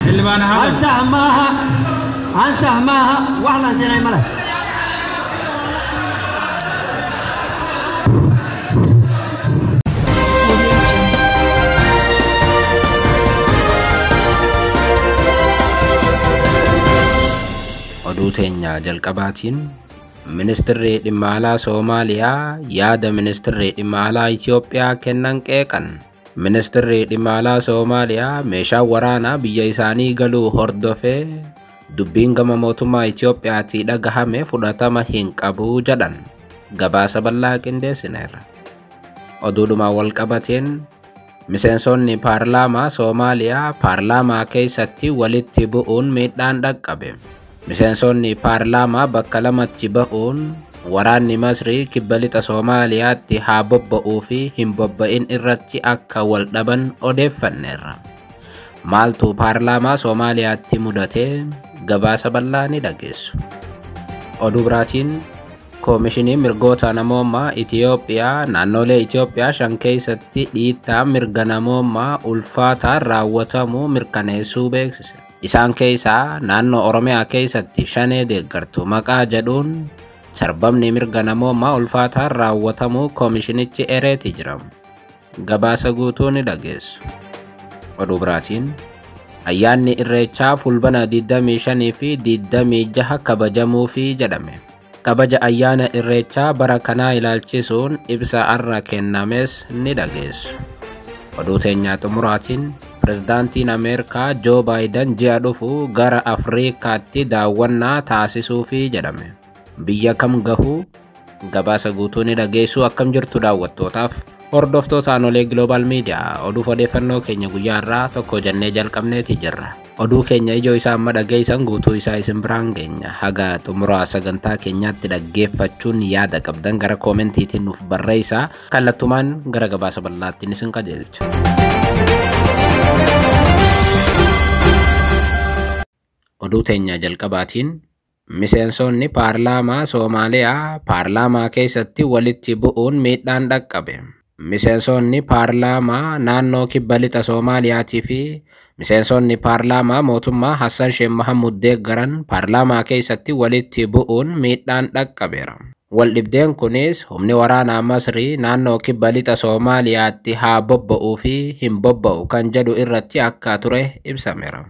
اللي بانا هذا هنسهمها واحنا زي ملك. Oduu teenya jalqabaatiin Ministeerri dhimma alaa Soomaaliyaa yaada Ministeerri dhimma alaa Itoophiyaa kennan qeeqan. Ministeerri dhimma alaa Soomaaliyaa meeshaa waraanaa biyya isaanii galuu hordofee dubbiin gama mootummaa Itoophiyaatti dhagahame fudhatama hin qabu jedhan. Gabaasa bal'aa qindeessineerra. Oduudhuma wal qabateen miseensonni paarlaamaa Soomaaliyaa paarlaamaa keessatti walitti bu'uun miidhaan dhaqqabe. Miseensonni paarlaamaa bakka lamatti ba'uun waraanni Masrii kibba lixa Soomaaliyaatti haa bobba'uu fi hin bobba'in irratti akka wal dhaban odeeffanneerra. Maaltu paarlaamaa Soomaaliyaatti mudate? Gabaasa bal'aa ni dhageessu. Oduu biraatiin Koomishinii mirgoota namoomaa Itoophiyaa naannolee Itoophiyaa 5 keessatti dhiittaa mirga namoomaa ulfaataan raawwatamuu mirkaneessuu beeksise. Isaan keessaa naannoo Oromiyaa keessatti shanee deeggartuu maqaa jedhuun sarbamni mirga namoomaa ulfaataan raawwatamuu koomishinichi ereetii jira. Gabaasa guutuu ni dhageessu. Oduu biraatiin ayyaanni Irreechaa fulbana 25 fi 26 kabajamuufi jedhame. Kabaja ayyaana Irreechaa bara kanaa ilaalchisuun ibsa arra kennames ni dhageessu. Oduu teenyaa xumuraatiin Pirezidaantiin Ameerikaa Joo Baayiden ji'a dhufu gara Afriikaatti daawwannaa taasisuufi jedhame. Biyya kam gahuu? Gabaasa guutuu ni dhageessu. Akkam jirtu daawwattootaaf hordoftoota Anolee Global Media. Oduuf odeeffannoo keenya guyyaa irraa tokko jennee jalqabneeti jirra. Oduu keenya ijoo isaa amma dhageessan guutuu isaa isin biraan geenya. Haga xumuraa sagantaa keenyaatti dhaggeeffachuun yaada qabdan gara koomentiitiin nuuf barreessaa. Kallattumaan gara gabaasa bal'aattiin isin qajeelcha. Oduu teenya jalqabaatiin miseensonni paarlaamaa Soomaaliyaa paarlaamaa keessatti walitti bu'uun miidhaan dhaqqabe. Miseensonni paarlaamaa naannoo kibba lixa Soomaaliyaatii fi miseensonni paarlaamaa mootummaa Hassan Sheikh Mahamud deeggaran paarlaamaa keessatti walitti bu'uun miidhaan dhaqqabeera. Waldhibdeen kunis humni waraanaa Masrii naannoo kibba lixa Soomaaliyaatti haa bobba'uu fi hin bobba'u kan jedhu irratti akka ture ibsameera.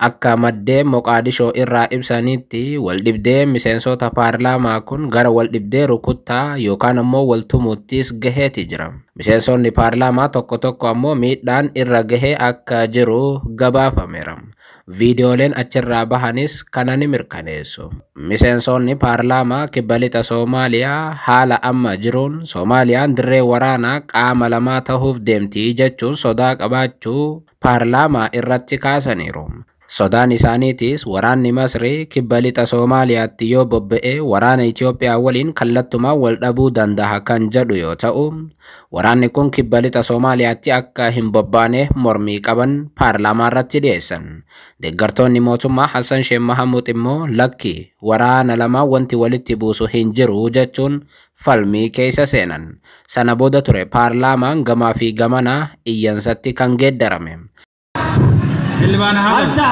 Akka maddeen Moqaadishoo irraa ibsanitti waldhibdeen miseensota paarlaamaa kun gara waldhibdee rukuttaa yookaan ammoo waltumuuttis gaheeti jira. Miseensonni paarlaamaa tokko tokko ammoo miidhaan irra gahee akka jiru gabaafameera. Viidiyooleen achirraa bahanis kana ni mirkaneessu. Miseensonni paarlaamaa kibba lixa Soomaaliyaa haala amma jiruun Soomaaliyaan dirree waraanaa qaama lamaa ta'uuf deemti jechuun sodaa qabaachuu paarlaamaa irratti kaasaniiru. Sodaan isaaniitis waraanni Masrii kibba lixa Soomaaliyaatti yoo bobba'e waraana Itoophiyaa waliin kallattumaan wal dhabuu danda'a kan jedhu yoo ta'u, waraanni kun kibba lixa Soomaaliyaatti akka hin bobbaane mormii qaban paarlaamaa irratti dhiyeessan. Deeggartoonni mootummaa Hassan Sheikh Mahamud immoo lakki waraana lamaan wanti walitti buusu hin jiru jechuun falmii keessa seenan. Sana booda ture paarlaamaan gamaa fi gamanaa iyyansatti kan geeddarame. اللي بانا هذا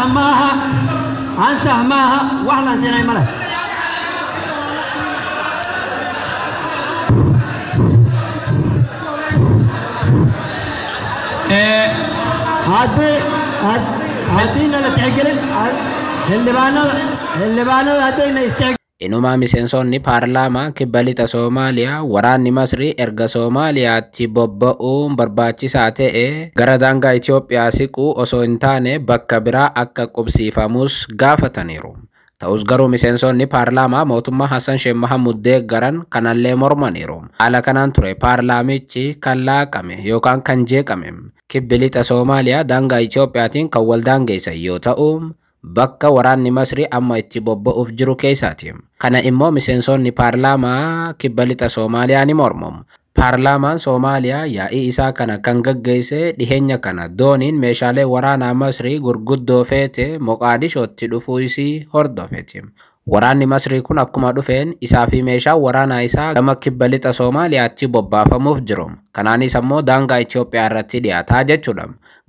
هنسهمها واحنا زي ملك. هدينا نتعقل اللي بانا هدينا يستعقل. Inuma miseensonni paarlaamaa kibba lixa Soomaaliyaa waraanni Masrii erga Soomaaliyaatti bobba'uun barbaachisaa ta'e gara daangaa Itoophiyaa siquu osoo hin taane bakka biraa akka qubsiifamus gaafataniiru. Ta'us garuu miseensonni paarlaamaa mootummaa Hassan Sheikh Mahamud deeggaran kanallee mormaniiru. Haala kanaan ture paarlaamichi kan laaqame yookaan kan jeeqame. Kibbi lixa Soomaaliyaa daangaa Itoophiyaatiin kan wal daangeessan yoo ta'u, bakka waraanni Masrii amma itti bobba'uuf jiru keessaati. Kana immoo miseensonni paarlaamaa kibba lixa Soomaaliyaa ni mormu. Paarlaamaan Soomaaliyaa yaa'ii isaa kana kan gaggeesse dhiheenya kana dooniin meeshaalee waraanaa Masrii gurguddoo feete Moqaadishootti dhufuu isii hordofeeti. Waraanni Masrii kun akkuma dhufeen isaa fi meeshaa waraanaa isaa gama kibba lixa Soomaaliyaatti bobbaafamuuf jiru. Kanaanis ammoo daangaa Itoophiyaa irratti dhiyaataa jechuudha.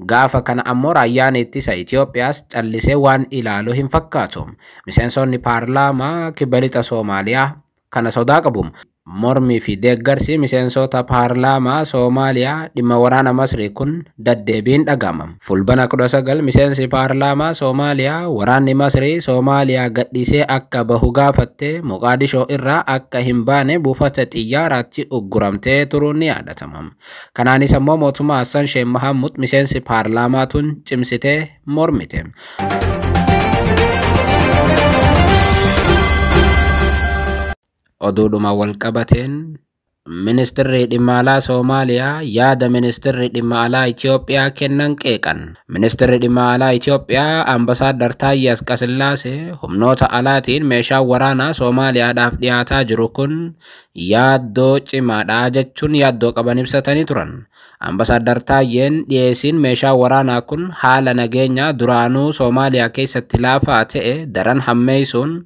Gaafa kana ammoo raayyaan ittisa Itoophiyaas callisee waan ilaalu hin fakkaatu. Miseensonni paarlaamaa kibba lixa Soomaaliyaa kana sodaa qabu. Mormii fi deeggarsi miseensota paarlaamaa Soomaaliyaa dhimma waraana Masrii kun daddeebiin dhagama. Fulbana 19 miseensi paarlaamaa Soomaaliyaa waraanni Masrii Soomaaliyaa gadhiisee akka bahu gaafatte Moqaadishoo irraa akka hin baane buufata xiyyaaraatti ugguramtee turuun ni yaadatama. Kanaanis ammoo mootummaa Hassan Sheikh Mohamud miseensi paarlaamaa tun cimsitee mormite. Oduudhuma walqabateen Ministeerri dhimma alaa Soomaaliyaa yaada Ministeerri dhimma alaa Itoophiyaa kennan qeeqan. Ministeerri dhimma alaa Itoophiyaa Ambasaaddar Taayyee Asqasillaasee humnoota alaatiin meeshaa waraanaa Soomaaliyaadhaaf dhiyaataa jiru kun yaaddoo cimaadha jechuun yaaddoo qaban ibsatanii turan. Ambasaaddar Taayyeen dhiyeessiin meeshaa waraanaa kun haala nageenyaa duraanuu Soomaaliyaa keessatti laafaa ta'e daran hammeessuun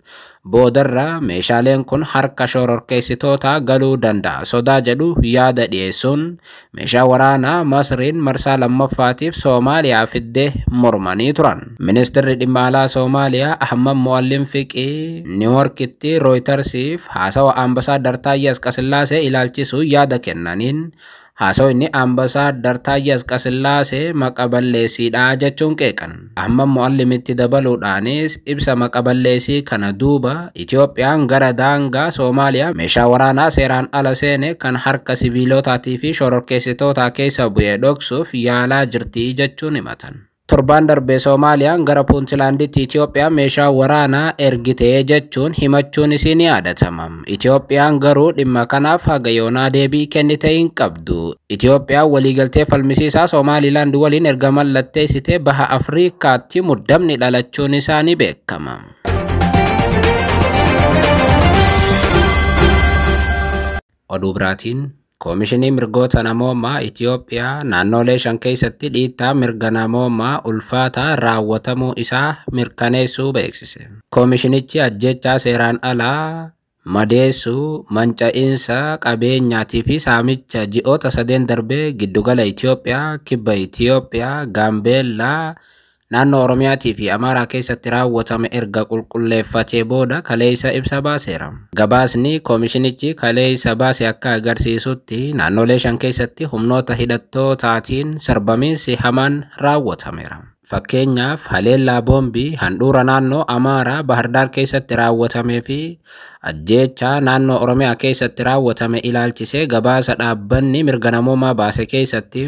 boodarra meeshaaleen kun harka shororkeessitootaa galuu danda'a sodaa jedhu yaada dhiyeessuun meeshaa waraanaa Masriin marsaa lammaffaatiif Soomaaliyaa fiddee mormanii turan. Ministeerri dhimma alaa Soomaaliyaa Ahmad Muallim Fiqii Niiwuorkitti Rooyitersiif haasawa Ambasaaddar Taayyee Asqasillaasee ilaalchisuun yaada kennaniin haasawni Ambasaaddar Taayyee Asqasillaasee maqaballeessiidha jechuun qeeqan. Ahmad Muallimitti dabaluudhaanis ibsa maqaballeessii kana duuba Itoophiyaan gara daangaa Soomaaliyaa meeshaa waraanaa seeraan ala seene kan harka siviilotaatii fi shororkeessitootaa keessa bu'ee dhoksuuf yaalaa jirti jechuun himatan. Torbaan darbee Soomaaliyaan gara Puuntlaanditti Itoophiyaa meeshaa waraanaa ergitee jechuun himachuun isiin yaadatama. Itoophiyaan garuu dhimma kanaaf haga yoonaa deebii kennite hin qabdu. Itoophiyaan waliigaltee falmisiisaa Soomaalilaand waliin erga mallatteessitee baha Afriikaatti muddamni dhalachuun isaanii beekama. Oduu biraatiin Koomishinii mirgoota namoomaa Itoophiyaa naannolee 5 keessatti dhiittaa mirga namoomaa ulfaataa raawwatamuu isaa mirkaneessuu beeksise. Koomishinichi ajjechaa seeraan alaa, madeessuu, manca'iinsa qabeenyaatii fi saamicha ji'oota 3 darbee giddugala Itoophiyaa, kibba Itoophiyaa, Gaambeellaa, naannoo Oromiyaatii fi Amaaraa keessatti raawwatame erga qulqulleeffatee booda kaleessa ibsa baaseera. Gabaasni koomishinichi kaleessa baase akka agarsiisutti naannolee 5 keessatti humnoota hidhattootaatiin sarbamiinsi hamaan raawwatameera. Fakkeenyaaf haleellaa boombii handhuura naannoo Amaaraa Bahardaar keessatti raawwatamee fi ajjeechaa naannoo Oromiyaa keessatti raawwatame ilaalchisee gabaasa dhaabbanni mirga namoomaa baase keessatti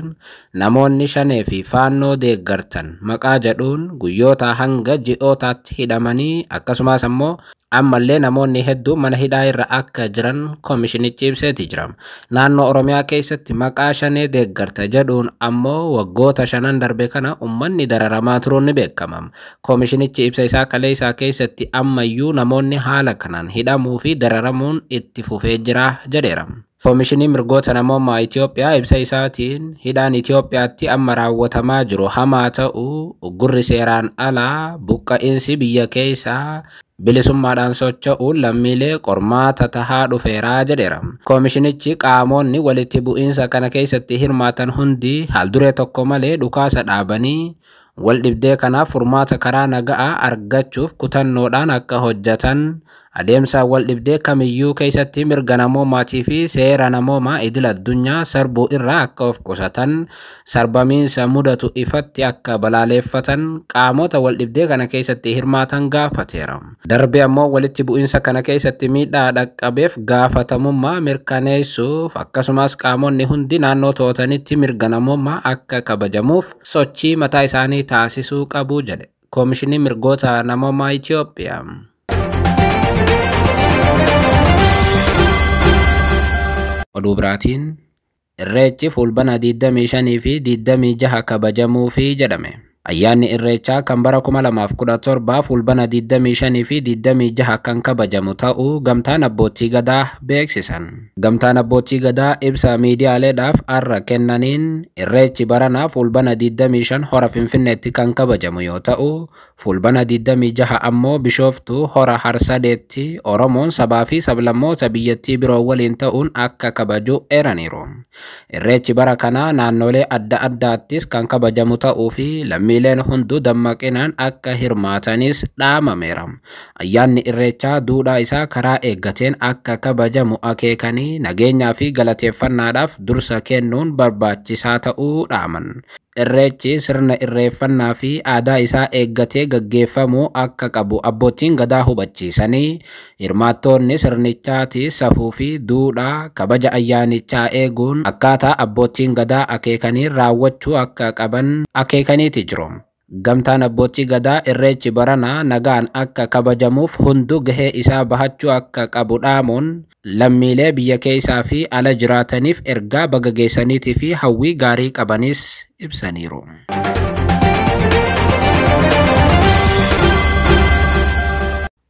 namoonni 5 fi faannoo deeggartan maqaa jedhuun guyyoota hanga ji'ootaatti hidhamanii akkasumas ammoo ammallee namoonni hedduun mana hidhaa irra akka jiran koomishinichi ibseeti jira. Naannoo Oromiyaa keessatti maqaa 5 deeggarta jedhuun ammoo waggoota 5 darbe kana uummanni dararamaa turuun ni beekama. Koomishinichi ibsa isaa kaleessaa keessatti ammayyuu namoonni haala kanaan hidhamuu fi dararamuun itti fufee jira jedheera. Koomishinii mirgoota namoomaa Itoophiyaa ibsa isaatiin hidhaan Itoophiyaatti amma raawwatamaa jiru hamaa ta'uu, uggurri seeraan alaa, buqqa'insi biyya keessaa bilisummaadhaan socho'uun lammiilee qormaata tahaa dhufeeraa jedheera. Koomishinichi qaamonni walitti bu'iinsa kana keessatti hirmaatan hundi haalduree tokko malee dhukaasa dhaabanii wal dhibdee kanaaf furmaata karaa nagaa argachuuf kutannoodhaan akka hojjetan adeemsa wal dhibdee kamiyyuu keessatti mirga namoomaatii fi seera namoomaa idil addunyaa sarbuu irraa akka of qusatan sarbamiinsa mudatu ifatti akka balaaleeffatan qaamota wal dhibdee kana keessatti hirmaatan gaafateera. Darbe ammoo walitti bu'iinsa kana keessatti miidhaa dhaqqabeef gaafatamummaa mirkaneessuuf akkasumas qaamonni hundi naannoo to'atanitti mirga namoomaa akka kabajamuuf sochii mataa isaanii taasisuu qabu jedhe Koomishinii mirgoota namoomaa Itoophiyaa. Oduu biraatiin Irreechi fulbana 25 fi 26 kabajamuufi jedhame. Ayyaanni Irreechaa kan bara 2017 fulbana 25 fi 26 kan kabajamu ta'uu gamtaan abbootii gadaa beeksisan. Gamtaan abbootii gadaa ibsa miidiyaaleedhaaf har'a kennaniin Irreechi baranaa fulbana 25 hora Finfinneetti kan kabajamu yoo ta'u, fulbana 26 ammoo Bishooftuu hora Harsadeetti Oromoon sabaa fi sablammoota biyyattii biroo waliin ta'uun akka kabaju eeraniiru. Irreechi bara kanaa naannolee adda addaattis kan kabajamu ta'uu fi lammiileen hunduu dammaqinaan akka hirmaatanis dhaamameera. Ayyaanni Irreechaa duudhaa isaa karaa eeggateen akka kabajamu akeekanii nageenyaa fi galateeffannaadhaaf dursa kennuun barbaachisaa ta'uu dhaaman. Irreechi sirna irreeffannaa fi aadaa isaa eeggatee gaggeeffamuu akka qabu abbootiin gadaa hubachiisanii hirmaattoonni sirnichaati safuu fi duudhaa kabaja ayyaanichaa eeguun akkaataa abbootiin gadaa akeekanii raawwachuu akka qaban akeekaniiti jiru. Gamtaan abbootii gadaa Irreechi baranaa nagaan akka kabajamuuf hunduu gahee isaa bahachuu akka qabu dhaamuun lammiilee biyya keessaa fi ala jiraataniif ergaa baga geessaniitii fi hawwii gaarii qabanis ibsaniiru.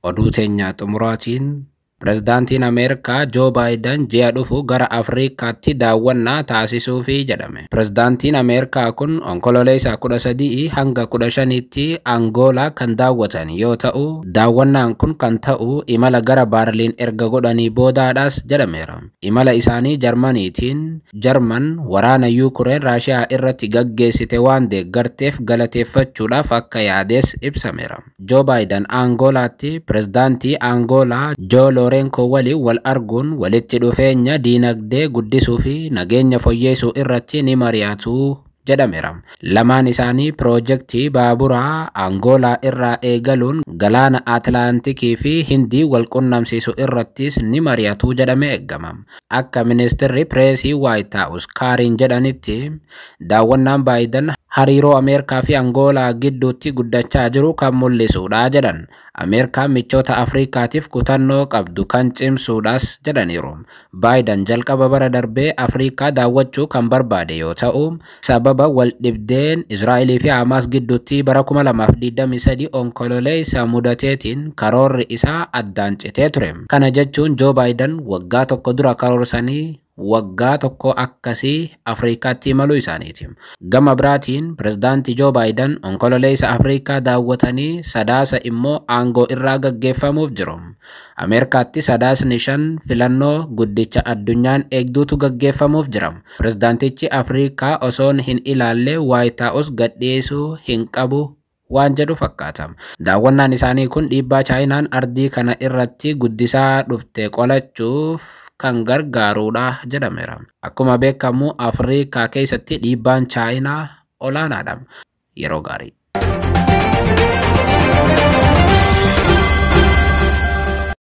Oduu teenya xumuraatiin Pirezidaantiin Ameerikaa Joo Baayiden ji'a dhufu gara Afriikaatti daawwannaa taasisuufi jedhame. Pirezidaantiin Ameerikaa kun onkololeessa 13 hanga 15tti Angoolaa kan daawwatan yoo ta'u, daawwannaan kun kan ta'u imala gara Baarliin erga godhanii boodaadhaas jedhameera. Imala isaanii Jarmaniitiin Jarman waraana Yuukireen Raashiyaa irratti gaggeessite waan deeggarteef galateeffachuudhaaf akka yaadees ibsameera. Joo Baayiden Angoolaatti pirezidaantii Angoolaa Joo Lorenko waliin wal arguun walitti dhufeenya diinagdee guddisuu fi nageenya fooyyessuu irratti ni mari'atu jedhameera. Lamaan isaanii piroojeektii baaburaa Angoolaa irraa eegaluun galaana Atlaantikii fi Hindii wal qunnamsiisu irrattis ni mari'atu jedhamee eegama. Akka ministeerri pireesii White House Kaariin jedhanitti daawwannaan Baayiden hariiroo Ameerikaa fi Angoolaa gidduutti guddachaa jiru kan mul'isudha jedhan. Ameerikaan michoota Afriikaatiif kutannoo qabdu kan cimsuudhaas jedhaniiru. Baayiden jalqaba bara darbee Afriikaa daawwachuu kan barbaade yoo ta'u, sababa wal dhibdeen Israa'elii fi Hamaas gidduutti bara 2023 onkololeessa mudateetiin karoorri isaa addaan citee ture. Kana jechuun Joo Baayiden waggaa tokko dura karoorsanii waggaa tokko akkasii Afriikaatti imaluu isaaniiti. Gama biraatiin pirezidaantii Joo Baayiden onkololeessa Afriikaa daawwatanii sadaasa immoo aangoo irraa gaggeeffamuuf jiru. Ameerikaatti sadaasni 5 filannoo guddicha addunyaan eegduutu gaggeeffamuuf jira. Pirezidaantichi Afriikaa osoon hin ilaalle White House gadhiisuu hin qabu waan jedhu fakkaata. Daawwannaan isaanii kun dhiibbaa Chaayinaan ardii kana irratti guddisaa dhufte qolachuuf kan gargaarudha jedhameera. Akkuma beekamu Afriikaa keessatti dhiibbaan Chaayinaa olaanaadha. Yeroo gaarii.